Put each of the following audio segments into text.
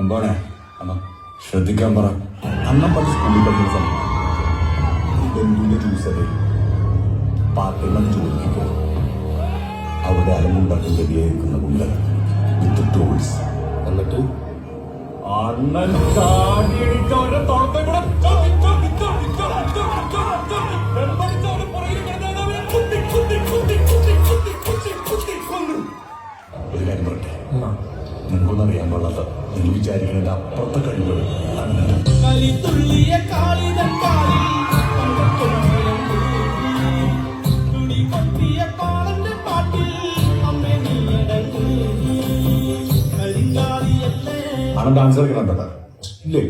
അമ്പാണേ അണ്ണ ശ്രദ്ധിക്കാൻ പറ. അണ്ണം പണ്ട് സ്കൂളിൽ പഠിക്കുന്ന സമയം ബന്ധുവിന്റെ ജ്യൂസറെ പാർട്ടികൾ ചോദിക്കോ അവിടെ അലമുണ്ടാക്കി റെഡിയായിരിക്കുന്ന ഗുണ്ടകൾ വിത്ത് ടൂൾസ്. എന്നിട്ട് അണ്ണൻ ചാടിയടിച്ചവരുടെ തോളത്തെ കൂടെ ഒരു കാര്യം പറട്ടെ, നിങ്ങൾക്കൊന്നും അറിയാൻ കൊള്ളാത്ത നിങ്ങൾ വിചാരിക്കുന്നതിന്റെ അപ്പുറത്തെ കഴിവുകൾ ആണ്. ഡാൻസ് കളിക്കണം ഇല്ലേ?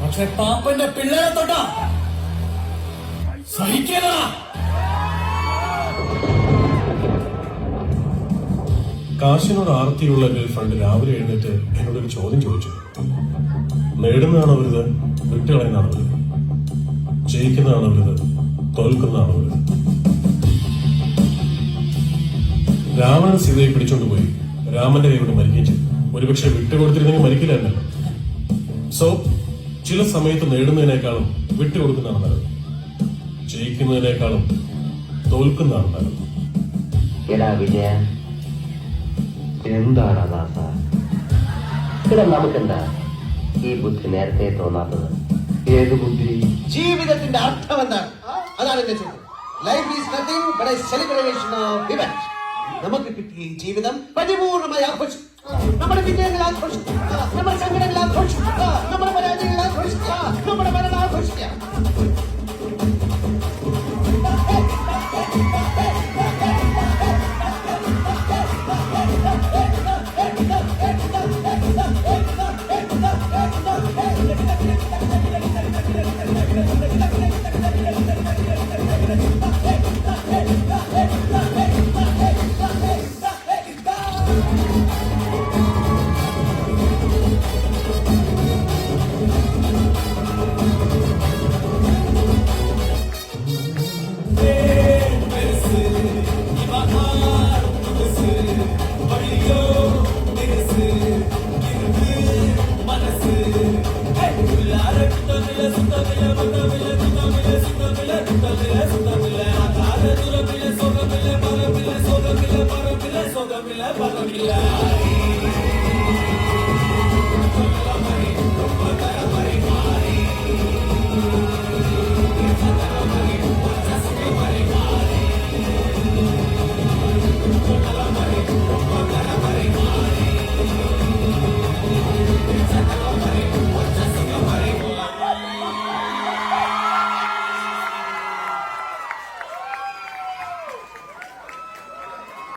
പക്ഷെ പാപ്പന്റെ പിള്ളേരെ തൊട്ടാ സഹിക്കല. കാശിനോട് ആർത്തിയുള്ള ഗേൾഫ്രണ്ട് രാവിലെ എഴുന്നേറ്റ് എന്നോടൊരു ചോദ്യം ചോദിച്ചു. നേടുന്നതാണോ വലുത്, വിട്ടുകളയുന്നതാണോ വലുത്? ജയിക്കുന്നതാണോ വലുത്, തോൽക്കുന്നതാണോ വലുത്? രാവണൻ സീതയെ പിടിച്ചോണ്ടുപോയി രാമന്റെ കൈ കൊണ്ട് മരിക്കുകയും ചെയ്തു. ഒരുപക്ഷെ വിട്ടുകൊടുത്തിരുന്നെങ്കിൽ മരിക്കില്ലായിരുന്നല്ലോ. സോ ചില സമയത്ത് നേടുന്നതിനേക്കാളും വിട്ടുകൊടുക്കുന്നതാണ് നല്ലത്. ജയിക്കുന്നതിനേക്കാളും തോൽക്കുന്നതാണ് നല്ലത്. എടാ വിജയ, എന്താണ് ദാസ ഇവിടെ നമുക്കെന്താ ഈ ബുദ്ധി നേരത്തെ തോന്നാത്തത്? ഏത് ബുദ്ധി? ജീവിതത്തിന്റെ അർത്ഥം എന്താണ്? അതാണ് എന്റെ ചോദ്യം. Life is nothing but A celebration of event. നമുക്ക് കിട്ടിയ ഈ ജീവിതം പരിപൂർണമായി ആഘോഷിക്കും. നമ്മുടെ വിജയങ്ങൾ ആഘോഷിക്കുക, നമ്മുടെ സങ്കടങ്ങൾ ആഘോഷിക്കുക, നമ്മുടെ പരാജയങ്ങൾ ആഘോഷിക്കുക, നമ്മുടെ മരണം ആഘോഷിക്കുക. മനസ്സ്